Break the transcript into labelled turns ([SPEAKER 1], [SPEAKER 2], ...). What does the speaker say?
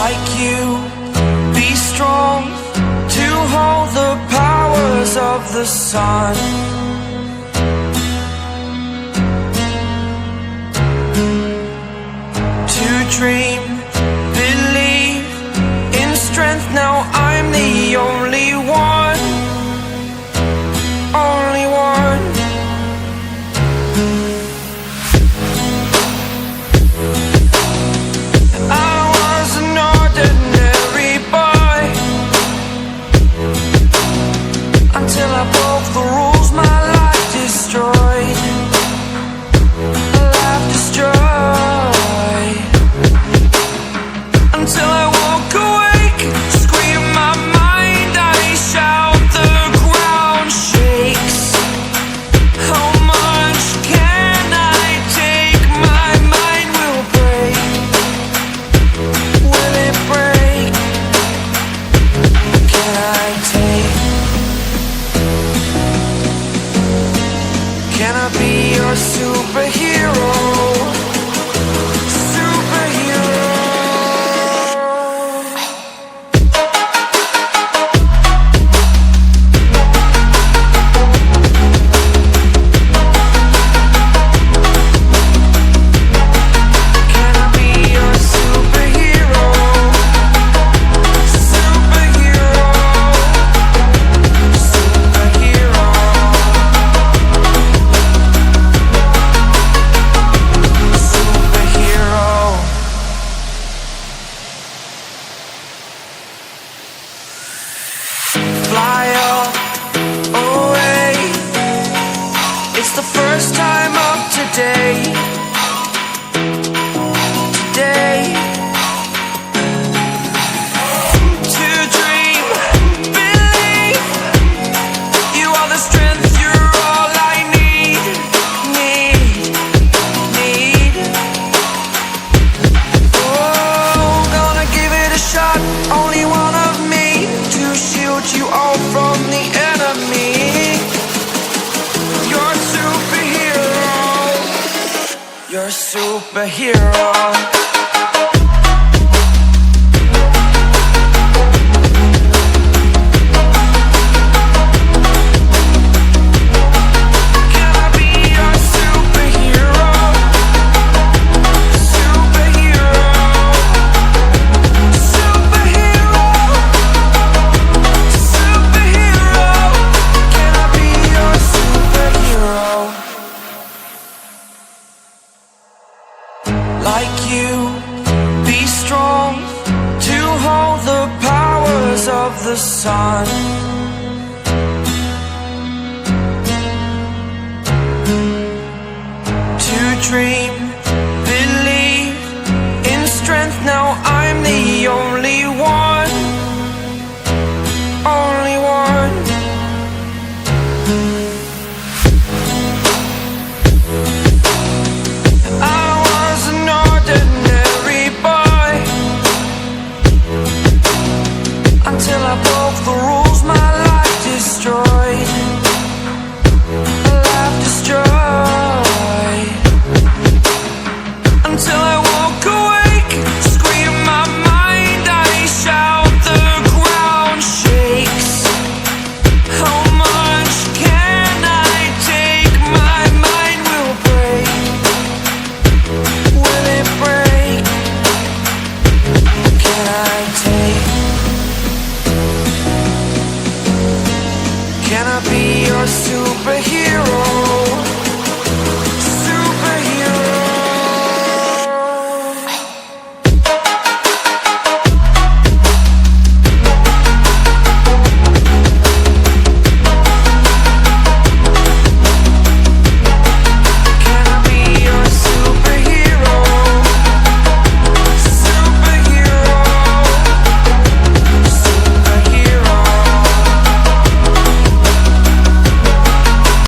[SPEAKER 1] like you, be strong to hold the powers of the sun. To dream, believe in strength, now I'm the only one, only one. I was an ordinary boy until I broke the rules, my life destroyed, life destroyed. Until I walk awake, scream my mind, I shout, the ground shakes. How much can I take? My mind will break. Will it break? Can I take? Can I be your superhero? Fly away. It's the first time of today. Today. To dream, believe. You are the strength, you're all I need. Oh, gonna give it a shot. Only one of me to shield you all from the enemy. You're a superhero. You're a superhero. Can I be your superhero? Superhero. Superhero. Superhero. Can I be your superhero? Like you, be strong to hold the powers of the sun. To dream, believe in strength, now I'm the only one, only one. I was an ordinary boy until I broke the rules, my life destroyed, life destroyed. Until I walk awake, scream my mind, I shout, the ground shakes. How much can I take? My mind will break. Will it break? Can I take? Can I be your superhero?